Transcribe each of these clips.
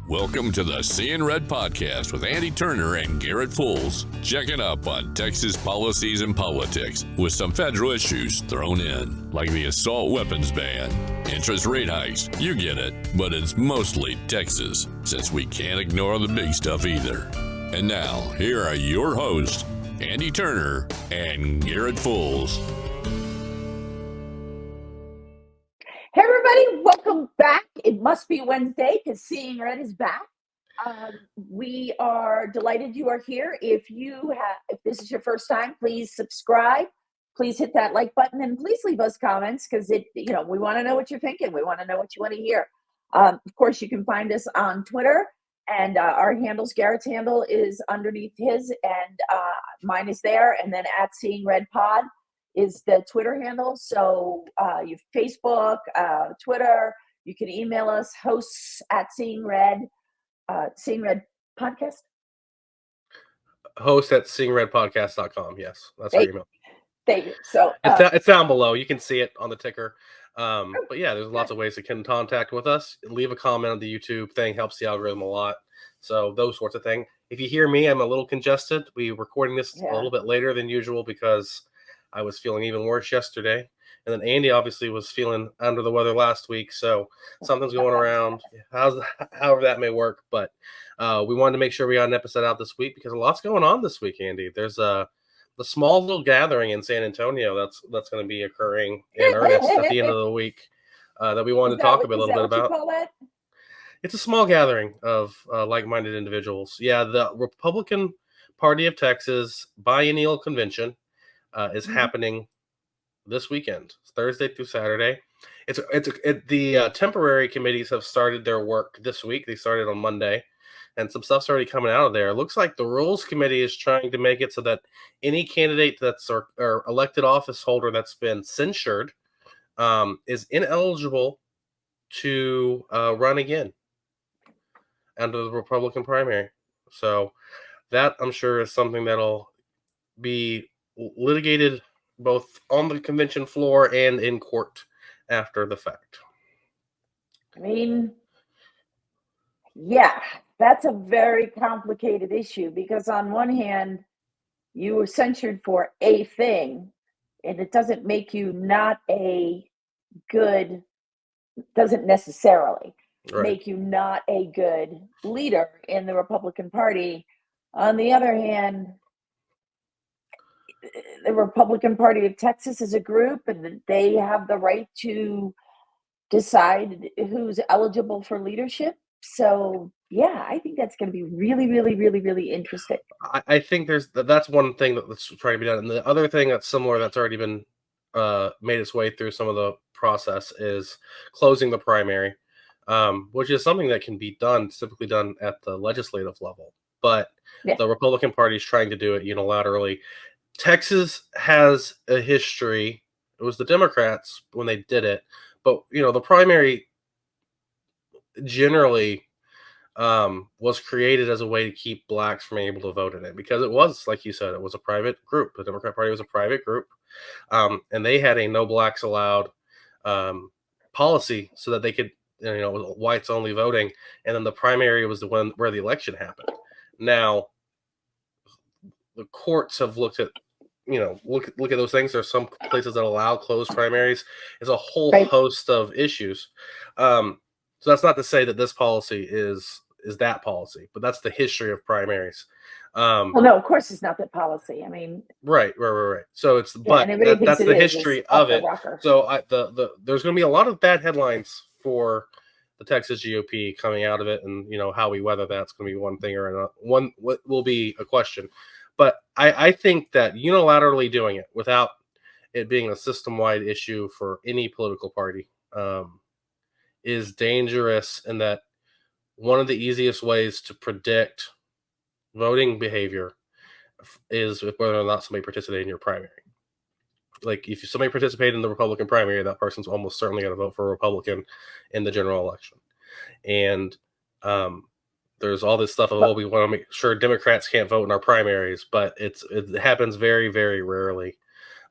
Welcome to the Seeing Red podcast with Andi Turner and Garrett Fulce, checking up on Texas policies and politics with some federal issues thrown in, like the assault weapons ban, interest rate hikes, you get it, but it's mostly Texas, since we can't ignore the big stuff either. And now, here are your hosts, Andi Turner and Garrett Fulce. Hey everybody, welcome back. It must be Wednesday because Seeing Red is back. We are delighted you are here. If this is your first time, please subscribe. Please hit that like button and please leave us comments because we want to know what you're thinking. We want to know what you want to hear. Of course, you can find us on Twitter, and our handles. Garrett's handle is underneath his, and mine is there. And then at Seeing Red Pod is the Twitter handle. So you Facebook, Twitter, you can email us, hosts at Seeing Red Podcast. Host at seeingredpodcast.com. Yes, that's our email. Thank you. So it's down below. You can see it on the ticker. But yeah, there's lots of ways to get in contact with us. Leave a comment on the YouTube thing, helps the algorithm a lot. So those sorts of things. If you hear me, I'm a little congested. We're recording this a little bit later than usual because I was feeling even worse yesterday. And then Andi obviously was feeling under the weather last week. So something's going around, however that may work. But we wanted to make sure we got an episode out this week because a lot's going on this week, Andi. There's the small little gathering in San Antonio that's going to be occurring in earnest at the end of the week that we wanted to talk a little bit about. It's a small gathering of like-minded individuals. Yeah, the Republican Party of Texas biennial convention is happening this weekend. It's Thursday through Saturday. The temporary committees have started their work this week. They started on Monday, and some stuff's already coming out of there. It looks like the Rules Committee is trying to make it so that any candidate that's or elected office holder that's been censured is ineligible to run again under the Republican primary. So that, I'm sure, is something that'll be litigated both on the convention floor and in court after the fact. I mean, yeah, that's a very complicated issue because on one hand, you were censured for a thing, and it doesn't make you doesn't necessarily make you not a good leader in the Republican Party. On the other hand, the Republican Party of Texas is a group, and they have the right to decide who's eligible for leadership. So, yeah, I think that's going to be really, really, really, really interesting. I think that's one thing that's trying to be done. And the other thing that's similar that's already been made its way through some of the process is closing the primary, which is something that can be done, typically done at the legislative level. But the Republican Party is trying to do it unilaterally. Texas has a history. It was the Democrats when they did it, but the primary generally was created as a way to keep blacks from being able to vote in it because it was, like you said, it was a private group. The Democrat Party was a private group, and they had a no blacks allowed policy so that they could, it was whites only voting, and then the primary was the one where the election happened. Now, the courts have looked at, look at those things. There's some places that allow closed primaries. There's a whole host of issues. So that's not to say that this policy is that policy, but that's the history of primaries. Well, no, of course it's not that policy. I mean, right. So it's, but that's the history of it. So there's going to be a lot of bad headlines for the Texas GOP coming out of it, and how we weather that's going to be one thing or another. One will be a question. But I think that unilaterally doing it without it being a system-wide issue for any political party is dangerous, in that one of the easiest ways to predict voting behavior is whether or not somebody participated in your primary. Like, if somebody participated in the Republican primary, that person's almost certainly going to vote for a Republican in the general election. And there's all this stuff of, we want to make sure Democrats can't vote in our primaries, but it happens very, very rarely.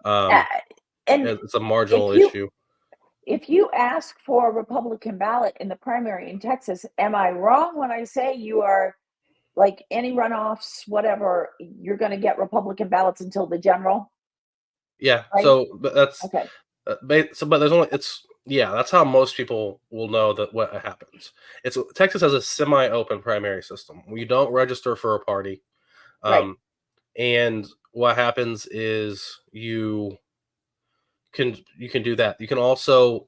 And it's a marginal issue. if you ask for a Republican ballot in the primary in Texas, am I wrong when I say you are like any runoffs, whatever, you're going to get Republican ballots until the general? Yeah. Right? So but that's Okay. but there's only that's how most people will know that what happens. It's Texas has a semi-open primary system. You don't register for a party, Right. and what happens is you can do that. You can also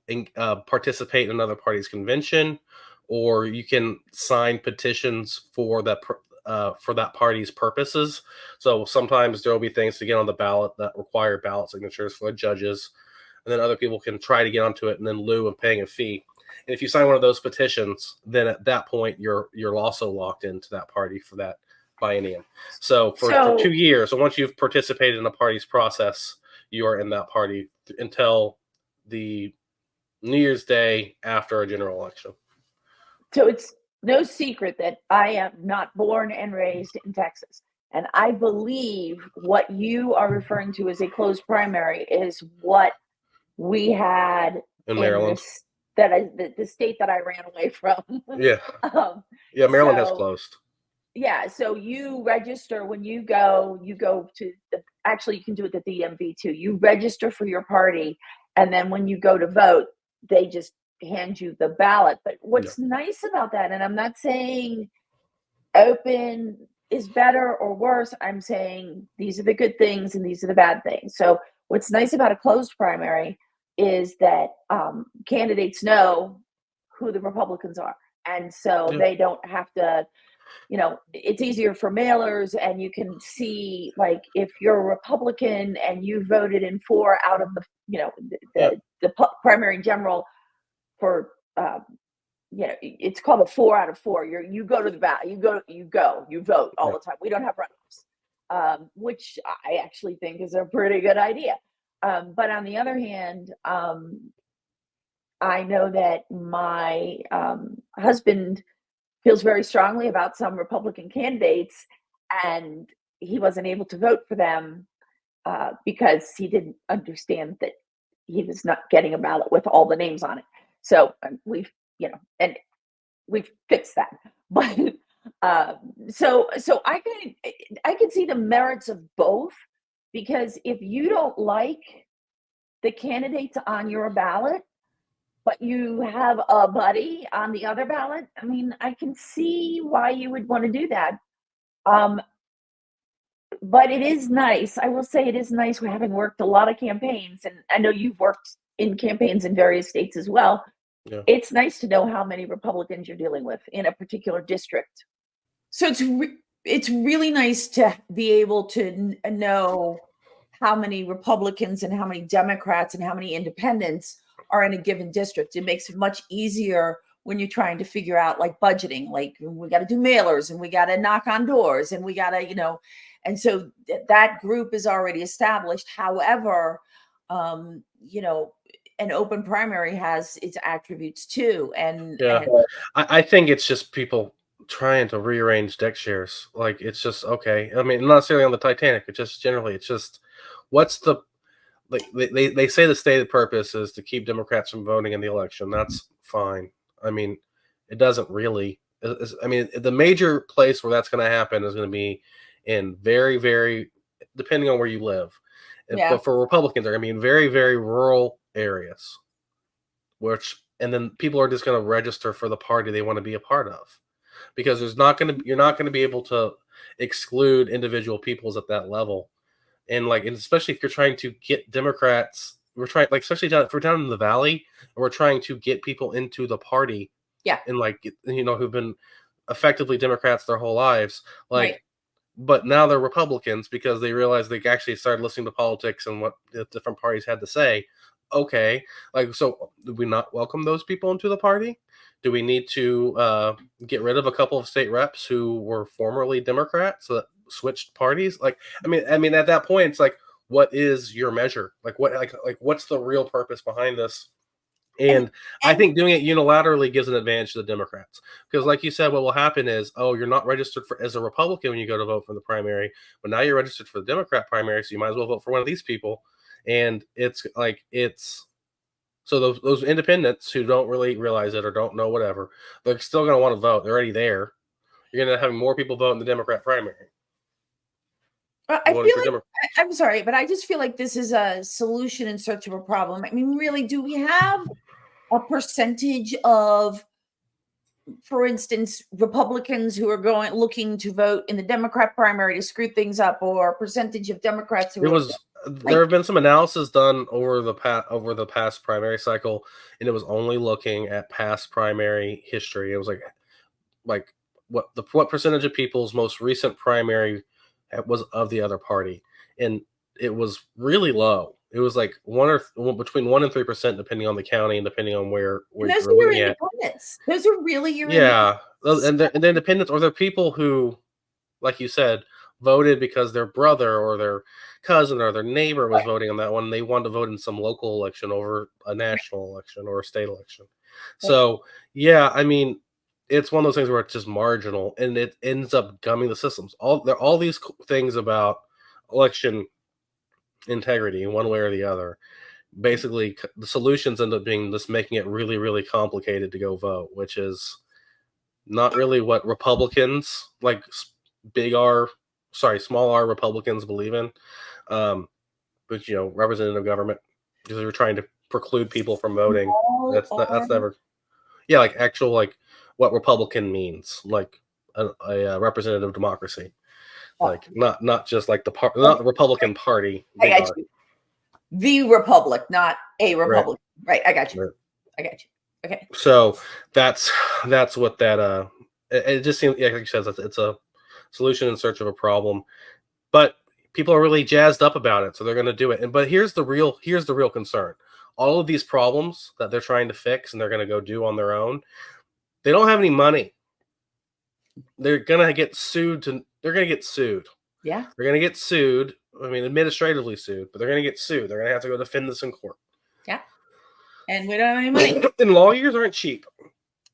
participate in another party's convention, or you can sign petitions for that party's purposes. So sometimes there will be things to get on the ballot that require ballot signatures for the judges, and then other people can try to get onto it and then lieu of paying a fee. And if you sign one of those petitions, then at that point you're also locked into that party for that biennium. So for 2 years, so once you've participated in the party's process, you are in that party until the New Year's Day after a general election. So it's no secret that I am not born and raised in Texas. And I believe what you are referring to as a closed primary is what we had in Maryland. The state that I ran away from. Yeah. Maryland has closed. Yeah, so you register when you go to actually you can do it at the DMV too. You register for your party, and then when you go to vote, they just hand you the ballot. But what's nice about that, and I'm not saying open is better or worse, I'm saying these are the good things and these are the bad things. So what's nice about a closed primary is that candidates know who the Republicans are, and so they don't have to. It's easier for mailers, and you can see, like, if you're a Republican and you voted in 4 out of the primary general for, it's called a 4 out of 4. You go to the ballot, you vote all the time. We don't have runoffs, which I actually think is a pretty good idea. But on the other hand, I know that my husband feels very strongly about some Republican candidates, and he wasn't able to vote for them because he didn't understand that he was not getting a ballot with all the names on it. So we've fixed that. But so I can see the merits of both, because if you don't like the candidates on your ballot, but you have a buddy on the other ballot, I mean, I can see why you would want to do that. But it is nice. I will say it is nice, we're having worked a lot of campaigns, and I know you've worked in campaigns in various states as well. Yeah. It's nice to know how many Republicans you're dealing with in a particular district. So it's really nice to be able to know how many Republicans and how many Democrats and how many independents are in a given district. It makes it much easier when you're trying to figure out, like, budgeting, like we got to do mailers and we got to knock on doors and we got to, and so that group is already established. However, an open primary has its attributes too. And I think it's just people trying to rearrange deck chairs. Like, it's just, okay. I mean, not necessarily on the Titanic, it's just generally, it's just, what's the, like, they say the stated purpose is to keep Democrats from voting in the election. That's fine. I mean, it doesn't really. I mean, the major place where that's going to happen is going to be in very, very, depending on where you live. Yeah. But for Republicans, they're going to be in very, very rural areas, and then people are just going to register for the party they want to be a part of, because you're not going to be able to exclude individual peoples at that level. And especially if you're trying to get Democrats, especially if we're down in the Valley, and we're trying to get people into the party. Yeah. And who've been effectively Democrats their whole lives. Right. But now they're Republicans because they realized they actually started listening to politics and what the different parties had to say. Okay. So do we not welcome those people into the party? Do we need to get rid of a couple of state reps who were formerly Democrats that switched parties? I mean, at that point, it's like, what is your measure? What's the real purpose behind this? And I think doing it unilaterally gives an advantage to the Democrats, because, like you said, what will happen is, you're not registered as a Republican when you go to vote for the primary, but now you're registered for the Democrat primary, so you might as well vote for one of these people. And it's So those independents who don't really realize it or don't know whatever, they're still going to want to vote. They're already there. You're going to have more people vote in the Democrat primary. I voting for feel like Democrat. I'm sorry, but I just feel like this is a solution in search of a problem. I mean, really, do we have a percentage of, for instance, Republicans who are looking to vote in the Democrat primary to screw things up, or a percentage of Democrats who There have been some analysis done over the past primary cycle, and it was only looking at past primary history. It was like what percentage of people's most recent primary was of the other party, and it was really low. It was like between 1% and 3%, depending on the county and depending on where and those you're are your looking at. independents. Those are really your Yeah, independents. and the independents, or the people who, like you said, voted because their brother or their cousin or their neighbor was Right. voting on that one. They wanted to vote in some local election over a national election or a state election. Right. So yeah, I mean, it's one of those things where it's just marginal, and it ends up gumming the systems. All these things about election integrity in one way or the other. Basically, the solutions end up being just making it really, really complicated to go vote, which is not really what Republicans, like small R Republicans believe in. But representative government, because they're trying to preclude people from voting. That's never, yeah, like actual, like what Republican means, like a representative democracy, like not just like not the Republican Party. I got you. The Republic, not a Republic. Right. I got you. Right. I got you. Okay. So that's what that it just seems, like you said, it's a solution in search of a problem, but people are really jazzed up about it, so they're going to do it. But here's the real concern: all of these problems that they're trying to fix and they're going to go do on their own, they don't have any money. They're going to get sued. They're going to get sued. Yeah. They're going to get sued. I mean, administratively sued, but they're going to get sued. They're going to have to go defend this in court. Yeah. And we don't have any money. And lawyers aren't cheap.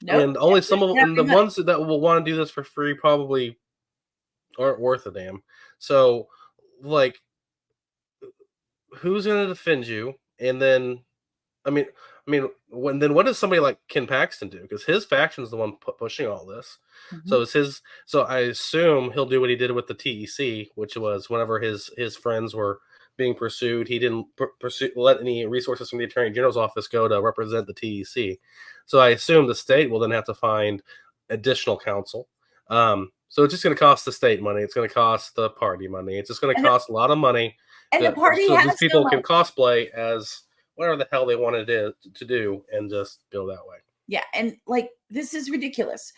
Nope. And only some of them, the ones that will want to do this for free probably aren't worth a damn. So, like, who's going to defend you? And then, I mean, what does somebody like Ken Paxton do? Because his faction is the one pushing all this. Mm-hmm. So it's his. So I assume he'll do what he did with the TEC, which was whenever his friends were being pursued, he didn't let any resources from the Attorney General's office go to represent the TEC. So I assume the state will then have to find additional counsel. So it's just going to cost the state money. It's going to cost the party money. It's just going to cost a lot of money. And the party so has these people can cosplay as whatever the hell they wanted to do and just go that way. Yeah, and like, this is ridiculous.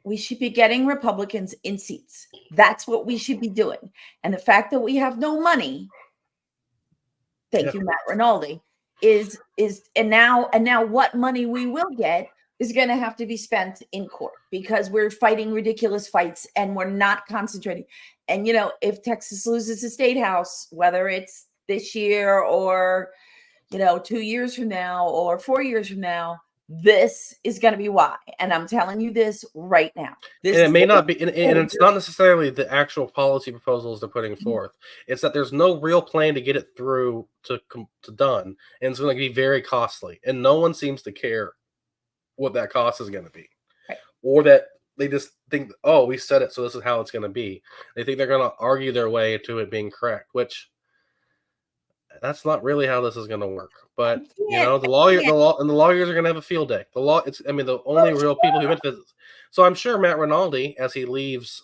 We should be getting Republicans in seats. That's what we should be doing. And the fact that we have no money, thank you, Matt Rinaldi, is and now what money we will get is going to have to be spent in court, because we're fighting ridiculous fights and we're not concentrating. And if Texas loses the state house, whether it's this year or 2 years from now or 4 years from now, this is going to be why. And I'm telling you this right now. And it may not be, and it's not necessarily the actual policy proposals they're putting forth. It's that there's no real plan to get it through to done, and it's going to be very costly. And no one seems to care what that cost is going to be, right. Or that they just think, oh, we said it, so this is how it's going to be. They think they're going to argue their way to it being correct, which that's not really how this is going to work. But the lawyers are going to have a field day. The only real people who benefit. So I'm sure Matt Rinaldi, as he leaves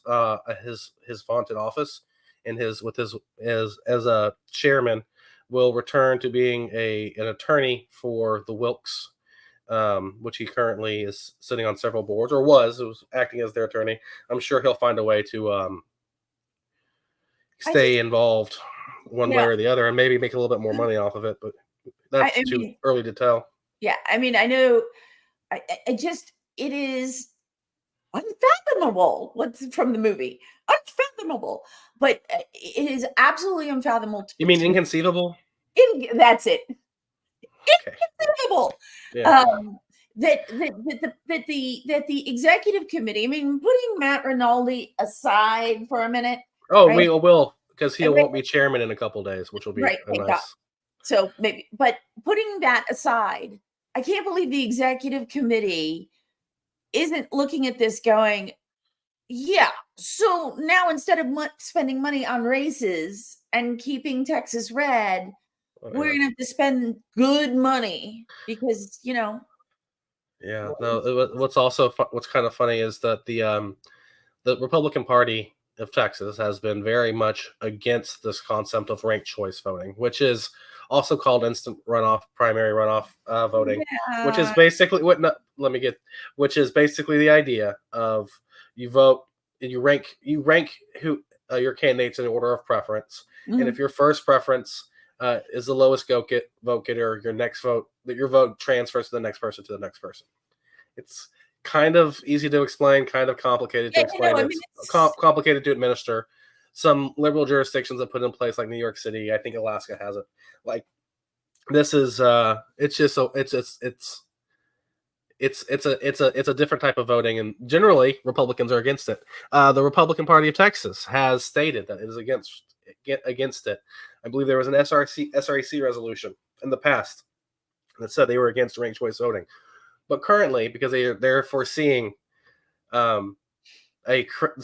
his vaunted office and as a chairman, will return to being an attorney for the Wilkes, which he currently is sitting on several boards, or was acting as their attorney. I'm sure he'll find a way to stay involved one way or the other, and maybe make a little bit more money off of it, but that's too early to tell. Yeah, I mean, I know. It is unfathomable what's from the movie. Unfathomable, but it is absolutely unfathomable. You mean inconceivable? That's it. Okay. Inconceivable. Yeah. That the executive committee. I mean, putting Matt Rinaldi aside for a minute. Oh, right? We will, because he won't be chairman in a couple of days, which will be right. nice. So maybe, but putting that aside, I can't believe the executive committee isn't looking at this going, yeah, so now instead of spending money on races and keeping Texas red, we're going to have to spend good money because, Yeah. No. What's kind of funny is that the Republican Party of Texas has been very much against this concept of ranked choice voting, which is also called instant runoff, primary runoff voting, which is basically which is basically the idea of you vote and you rank who your candidates in order of preference, and if your first preference is the lowest vote getter, your vote transfers to the next person It's kind of easy to explain, kind of complicated to explain. It's complicated to administer. Some liberal jurisdictions have put in place, like New York City. I think Alaska has it. Like this is, it's just so it's a different type of voting, and generally Republicans are against it. The Republican Party of Texas has stated that it is against it. I believe there was an SREC resolution in the past that said they were against ranked choice voting. But currently, because they're foreseeing so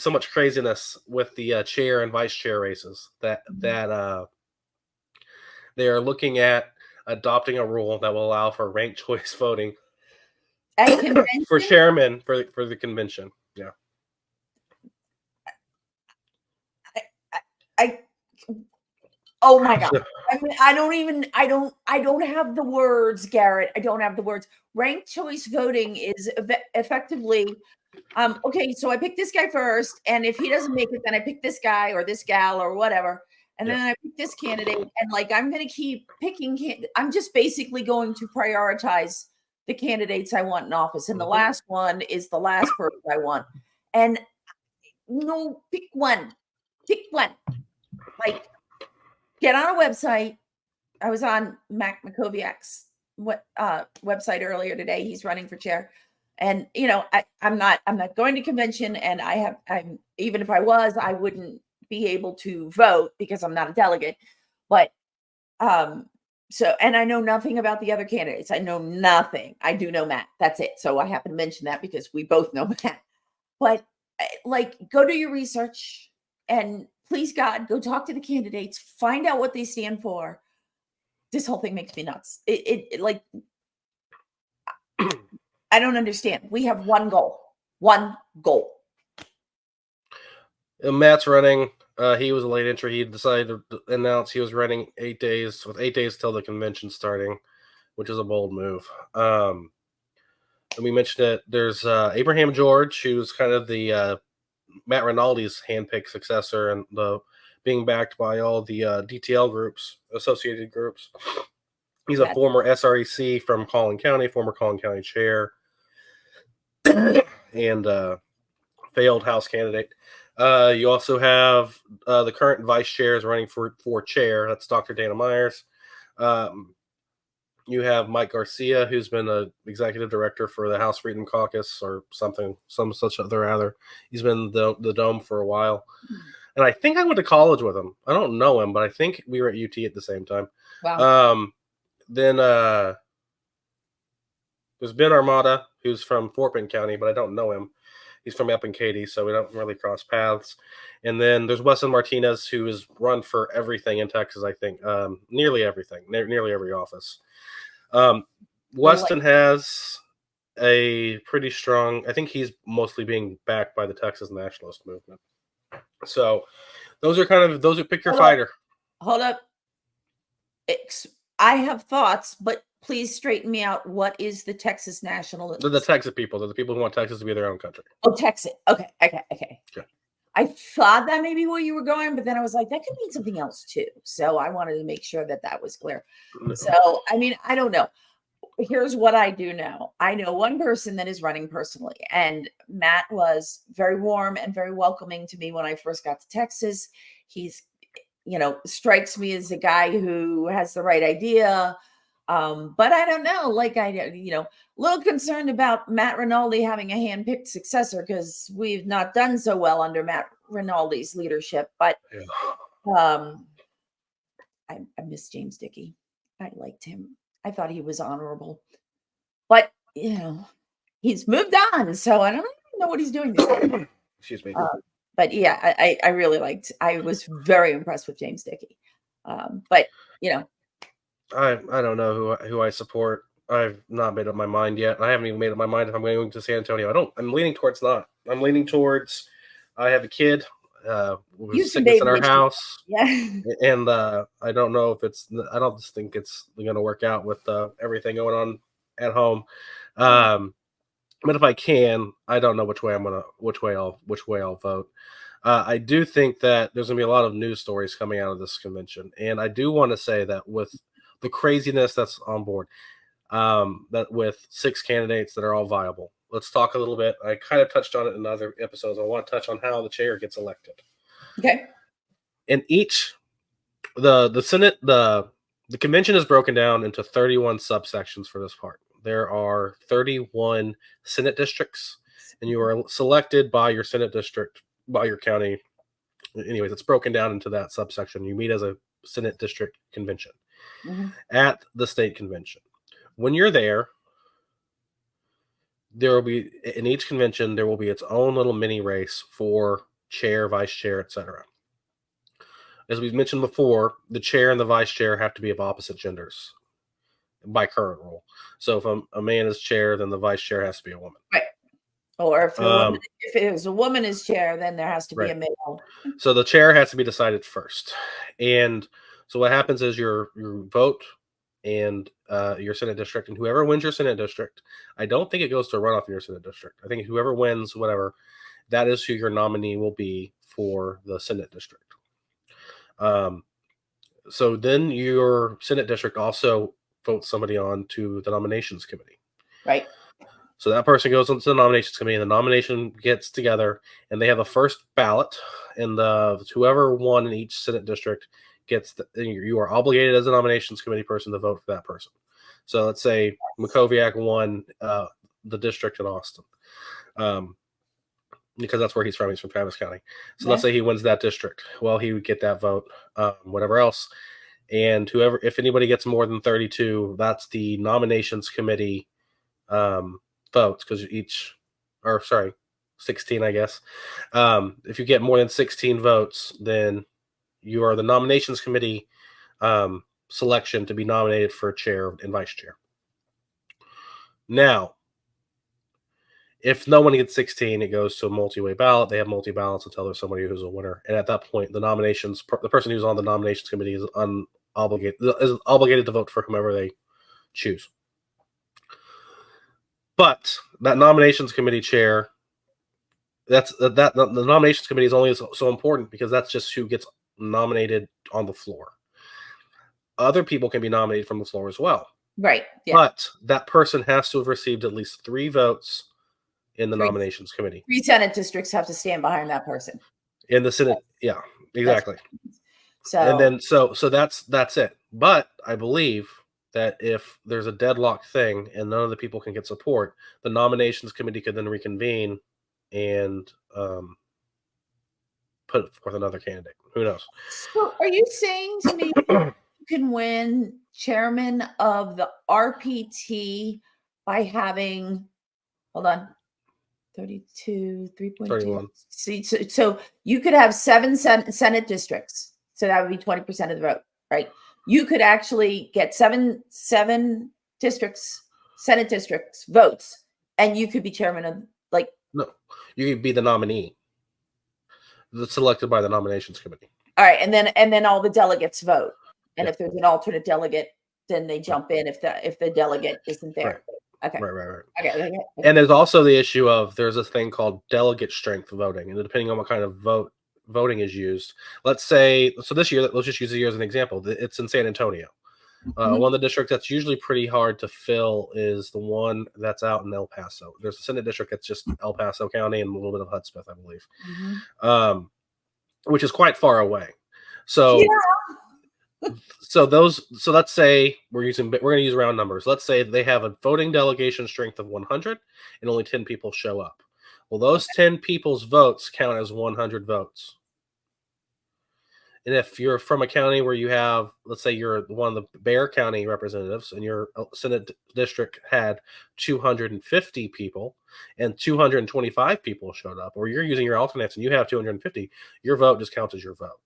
much craziness with the chair and vice chair races, that they are looking at adopting a rule that will allow for ranked choice voting for chairman for the convention. Yeah. Oh my God. I mean, I don't have the words, Garrett. I don't have the words. Ranked choice voting is effectively, okay, so I pick this guy first, and if he doesn't make it, then I pick this guy or this gal or whatever, and then I pick this candidate, and like I'm going to keep picking. I'm just basically going to prioritize the candidates I want in office, and the last one is the last person I want. And no, pick one. Like, get on a website. I was on Mac Makoviak's website earlier today. He's running for chair, and I'm not going to convention, and I'm even if I was, I wouldn't be able to vote because I'm not a delegate. But so, and I know nothing about the other candidates. I know nothing. I do know Matt. That's it. So I happen to mention that because we both know Matt. But like, go do your research, and please God, go talk to the candidates, find out what they stand for. This whole thing makes me nuts. It like, I don't understand. We have one goal. Matt's running. He was a late entry. He decided to announce he was running 8 days till the convention starting, which is a bold move. And we mentioned it. There's Abraham George, who's kind of the Matt Rinaldi's handpicked successor, and being backed by all the DTL groups, associated groups. He's a former SREC from Collin County, former Collin County chair, and failed House candidate. You also have the current vice chair is running for chair. That's Dr. Dana Myers. You have Mike Garcia, who's been an executive director for the House Freedom Caucus or something, some such other. He's been the Dome for a while. And I think I went to college with him. I don't know him, but I think we were at UT at the same time. Wow. Then there's Ben Armada, who's from Fort Bend County, but I don't know him. He's from up in Katy, so we don't really cross paths. And then there's Weston Martinez, who has run for everything in Texas, I think. Nearly everything, nearly every office. Weston has a pretty strong, I think he's mostly being backed by the Texas nationalist movement. So those are pick your fighter. Hold up. I have thoughts, but please straighten me out. What is the Texas nationalist? They're the Texas people. They're the people who want Texas to be their own country. Oh, Texas. Okay. I thought that may be where you were going, but then I was like, that could mean something else too. So I wanted to make sure that was clear. No. So, I mean, I don't know. Here's what I do know. I know one person that is running personally, and Matt was very warm and very welcoming to me when I first got to Texas. He's, strikes me as a guy who has the right idea. But I don't know, a little concerned about Matt Rinaldi having a handpicked successor because we've not done so well under Matt Rinaldi's leadership. But I miss James Dickey. I liked him. I thought he was honorable. But, he's moved on, so I don't even know what he's doing there. Excuse me. But yeah, I really I was very impressed with James Dickey. But, I don't know who I support. I've not made up my mind yet. I haven't even made up my mind if I'm going to San Antonio. I'm leaning towards not. I'm leaning towards I have a kid with sickness in our house. Yeah. And I don't know if I don't just think it's going to work out with everything going on at home. But if I can, I don't know which way I'll vote. I do think that there's going to be a lot of news stories coming out of this convention. And I do want to say that with the craziness that's on board, that with 6 candidates that are all viable. Let's talk a little bit. I kind of touched on it in other episodes. I want to touch on how the chair gets elected. Okay. In each, the Senate, the convention is broken down into 31 subsections for this part. There are 31 Senate districts, and you are selected by your Senate district, by your county. Anyways, it's broken down into that subsection. You meet as a Senate district convention at the state convention. When you're there will be, in each convention, there will be its own little mini race for chair, vice chair, etc. As we've mentioned before, the chair and the vice chair have to be of opposite genders by current rule. So if a man is chair, then the vice chair has to be a woman. Right. Or if it was a woman as chair, then there has to be a male. So the chair has to be decided first. And so what happens is your vote and your Senate district, and whoever wins your Senate district, I don't think it goes to a runoff in your Senate district. I think whoever wins, whatever, that is who your nominee will be for the Senate district. So then your Senate district also votes somebody on to the nominations committee. Right. So that person goes into the nominations committee, and the nomination gets together, and they have a first ballot, and whoever won in each Senate district gets you are obligated as a nominations committee person to vote for that person. So let's say Makoviak won the district in Austin, because that's where he's from. He's from Travis County. So let's say he wins that district. Well, he would get that vote, whatever else. And if anybody gets more than 32, that's the nominations committee votes, because 16, I guess. If you get more than 16 votes, then you are the nominations committee selection to be nominated for chair and vice chair. Now, if no one gets 16, it goes to a multi-way ballot. They have multi-ballots until there's somebody who's a winner. And at that point, the person who's on the nominations committee is obligated to vote for whomever they choose. But that nominations committee chair, the nominations committee is only so important because that's just who gets nominated on the floor. Other people can be nominated from the floor as well. Right. Yeah. But that person has to have received at least 3 votes in the nominations committee. 3 Senate districts have to stand behind that person. In the Senate, yeah, exactly. So that's it. But I believe that if there's a deadlock thing and none of the people can get support, the nominations committee could then reconvene and put forth another candidate. Who knows? So are you saying to me you can win chairman of the RPT by having, hold on, 32, 3.2. See, so you could have 7 Senate districts. So that would be 20% of the vote, right? You could actually get seven districts, Senate districts votes, and you could be chairman of No, you could be the nominee that's selected by the nominations committee. All right, and then all the delegates vote, and if there's an alternate delegate, then they jump in if the delegate isn't there. Right. Okay. Right. Okay. And there's also the issue of there's a thing called delegate strength voting, and depending on what kind of voting is used. Let's say, so this year, let's just use the year as an example. It's in San Antonio. One of the districts that's usually pretty hard to fill is the one that's out in El Paso. There's a Senate district that's just El Paso County and a little bit of Hudspeth, I believe, which is quite far away. So, so let's say we're going to use round numbers. Let's say they have a voting delegation strength of 100 and only 10 people show up. Well, those 10 people's votes count as 100 votes. And if you're from a county where you have, let's say you're one of the Bear County representatives and your Senate district had 250 people and 225 people showed up, or you're using your alternates and you have 250, your vote just counts as your vote.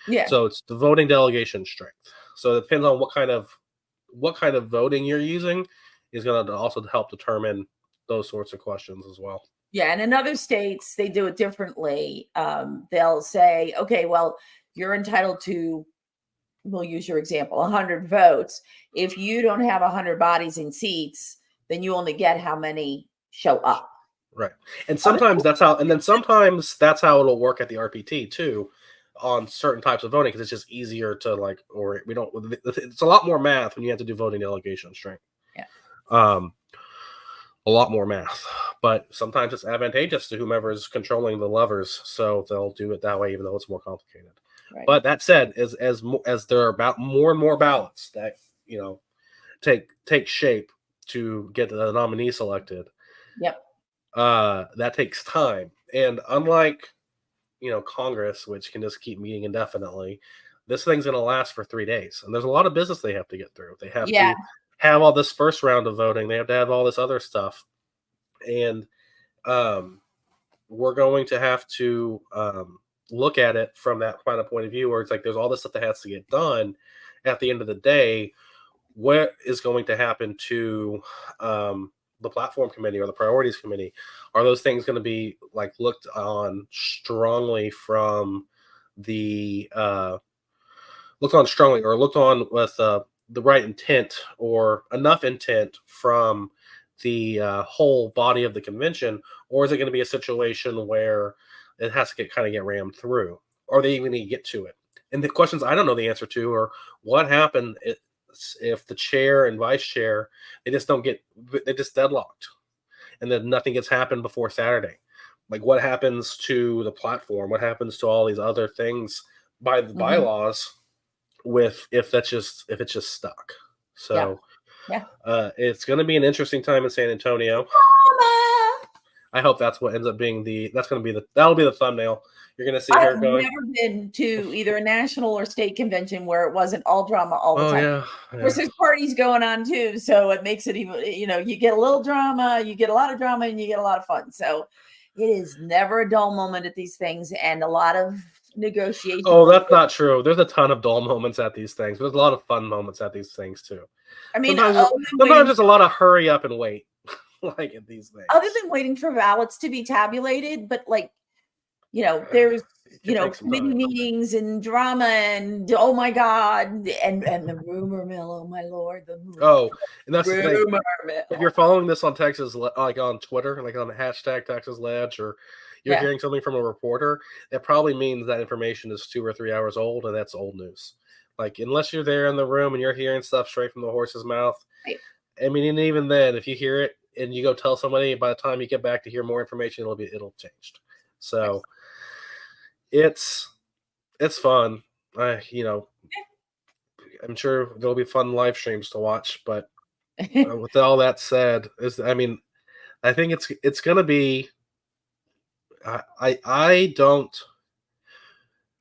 Yeah. So it's the voting delegation strength. So it depends on what kind of voting you're using is going to also help determine those sorts of questions as well. Yeah, and in other states, they do it differently. They'll say, okay, well, you're entitled to, we'll use your example, 100 votes. If you don't have 100 bodies and seats, then you only get how many show up. Right. And sometimes sometimes that's how it'll work at the RPT too, on certain types of voting, because it's just easier to it's a lot more math when you have to do voting delegation strength. Yeah. A lot more math, but sometimes it's advantageous to whomever is controlling the levers, so they'll do it that way, even though it's more complicated. Right. But that said, as there are about more and more ballots that take shape to get the nominee selected, Yep. that takes time. And unlike Congress, which can just keep meeting indefinitely, this thing's going to last for 3 days, and there's a lot of business they have to get through. They have to have all this first round of voting. They have to have all this other stuff, and we're going to have to look at it from that kind of point of view, where it's like there's all this stuff that has to get done. At the end of the day, what is going to happen to the platform committee or the priorities committee? Are those things going to be looked on strongly from the looked on with the right intent or enough intent from the whole body of the convention, or is it going to be a situation where it has to get rammed through, or they even need to get to it? And the questions I don't know the answer to are, what happened if the chair and vice chair, they just deadlocked, and then nothing gets happened before Saturday? What happens to the platform? What happens to all these other things by the bylaws if it's just stuck? So it's going to be an interesting time in San Antonio. I hope that's what ends up being that'll be the thumbnail. You're going to see her going. I've never been to either a national or state convention where it wasn't all drama all the time. Yeah. Of course, there's parties going on too, so it makes it even, you get a little drama, you get a lot of drama, and you get a lot of fun. So it is never a dull moment at these things, and a lot of negotiation. Oh, that's not true. There's a ton of dull moments at these things. There's a lot of fun moments at these things too. I mean, sometimes there's a lot of hurry up and wait, at these things. Other than waiting for ballots to be tabulated, but there's committee meetings and drama and oh my god, and the rumor mill. Oh my lord, the rumor. Oh, and that's the thing. If you're following this on Texas, on Twitter, on the hashtag Texas Ledge, or you're hearing something from a reporter, that probably means that information is 2 or 3 hours old, and that's old news. Unless you're there in the room and you're hearing stuff straight from the horse's mouth. Right. I mean, and even then, if you hear it and you go tell somebody, by the time you get back to hear more information, it'll changed. So it's fun. I'm sure there'll be fun live streams to watch, but with all that said, I think it's going to be.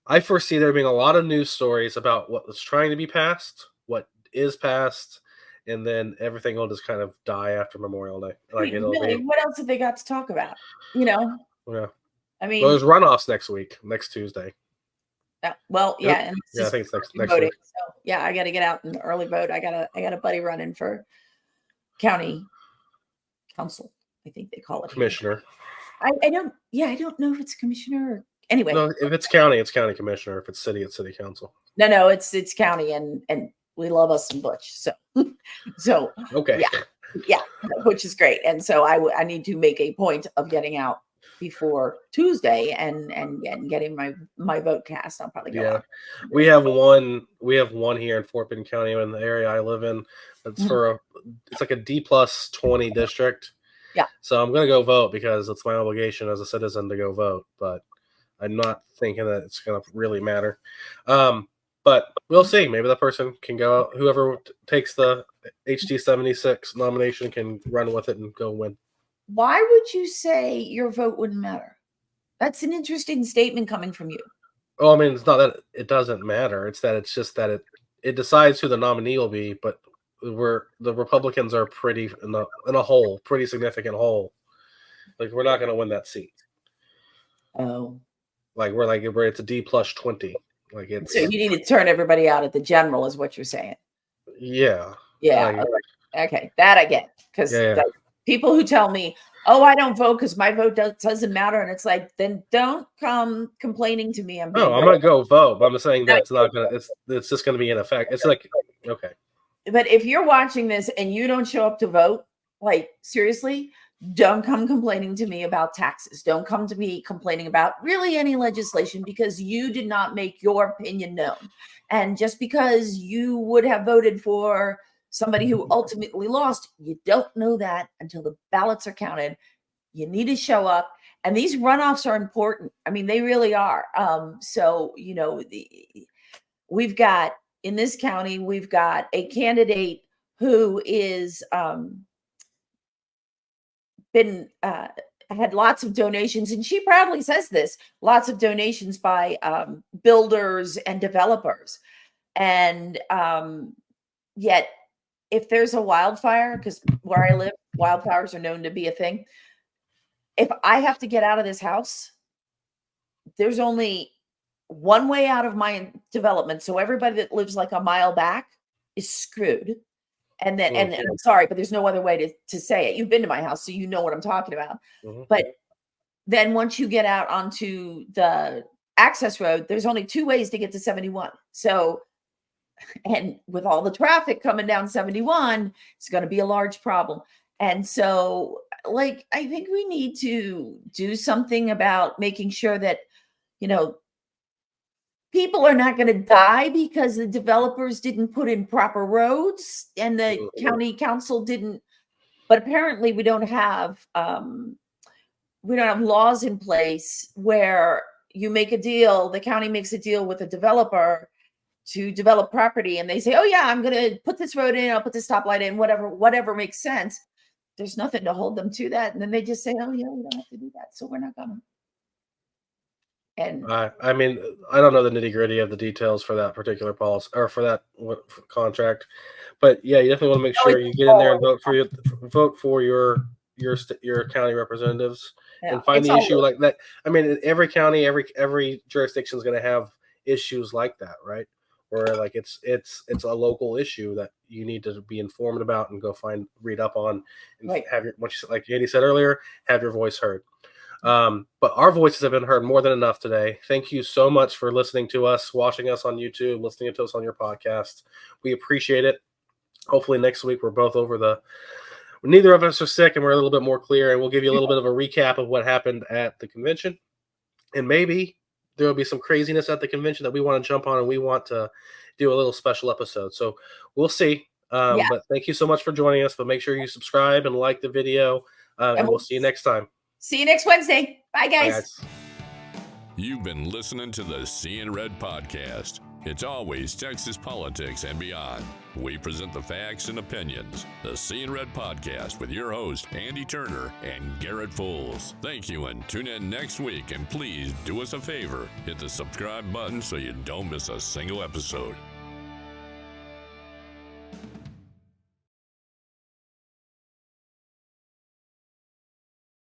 I foresee there being a lot of news stories about what was trying to be passed, what is passed, and then everything will just kind of die after Memorial Day. What else have they got to talk about? Yeah. I mean, there's runoffs next Tuesday. And I think it's next voting. week. So I got to get out and early vote. I got a buddy running for county council. I think they call it commissioner. I don't know if it's commissioner or anyway. No, if it's county commissioner. If it's city, it's city council. No, it's county, and we love us some Butch. So okay, yeah, which is great. And so I need to make a point of getting out before Tuesday and getting my vote cast. I'll probably go. We have one here in Fort Bend County, in the area I live in. It's it's like a D+20 district. Yeah. So I'm going to go vote because it's my obligation as a citizen to go vote, but I'm not thinking that it's going to really matter. But we'll see. Maybe the person can go out. Whoever takes the HD 76 nomination can run with it and go win. Why would you say your vote wouldn't matter? That's an interesting statement coming from you. Oh, I mean, it's not that it doesn't matter. It's that it's just that it decides who the nominee will be, but the Republicans are pretty in a hole, pretty significant hole. Like we're not going to win that seat. Oh, Like we're it's a D plus 20. Like it's so you need to turn everybody out at the general, is what you're saying? yeah. Yeah. Like, Okay, that I get, because yeah. people who tell me, "Oh, I don't vote because my vote doesn't matter," and it's like, then don't come complaining to me. I'm being No, I'm gonna go vote, but I'm saying that it's not gonna. It's just gonna be in effect. It's like okay. But if you're watching this and you don't show up to vote, like seriously, don't come complaining to me about taxes. Don't come to me complaining about really any legislation, because you did not make your opinion known. And just because you would have voted for somebody who ultimately lost, you don't know that until the ballots are counted. You need to show up. And these runoffs are important. I mean, they really are. So, we've got, in this county, we've got a candidate who is been had lots of donations, and she proudly says this, lots of donations by builders and developers. And yet, if there's a wildfire, because where I live, wildfires are known to be a thing. If I have to get out of this house, there's only one way out of my development. So everybody that lives like a mile back is screwed. And then, and I'm sorry, but there's no other way to say it. You've been to my house, so you know what I'm talking about. But then once you get out onto the access road, there's only two ways to get to 71. So, and with all the traffic coming down 71, it's going to be a large problem. And so, like, I think we need to do something about making sure that, people are not going to die because the developers didn't put in proper roads and the county council didn't. But apparently we don't have laws in place where you make a deal, the county makes a deal with a developer to develop property, and they say, "Oh yeah, I'm going to put this road in, I'll put this stoplight in, whatever makes sense." There's nothing to hold them to that, and then they just say, "Oh yeah, we don't have to do that, so we're not going to." And I mean, I don't know the nitty gritty of the details for that particular policy or for that contract, but yeah, you definitely want to make sure you get in there and vote for your county representatives and find the issue like that. I mean, every county, every jurisdiction is going to have issues like that, right? Where like it's a local issue that you need to be informed about and go read up on, and have your, like Andi said earlier, have your voice heard. But our voices have been heard more than enough today. Thank you so much for listening to us, watching us on YouTube, listening to us on your podcast. We appreciate it. Hopefully next week we're both neither of us are sick and we're a little bit more clear, and we'll give you a little bit of a recap of what happened at the convention. And maybe there will be some craziness at the convention that we want to jump on, and we want to do a little special episode. So we'll see. But thank you so much for joining us. But make sure you subscribe and like the video, and we'll see you next time. See you next Wednesday. Bye, guys. Bye, guys. You've been listening to the See in Red podcast. It's always Texas politics and beyond. We present the facts and opinions. The See in Red podcast with your host, Andi Turner and Garrett Fulce. Thank you, and tune in next week. And please do us a favor, hit the subscribe button so you don't miss a single episode.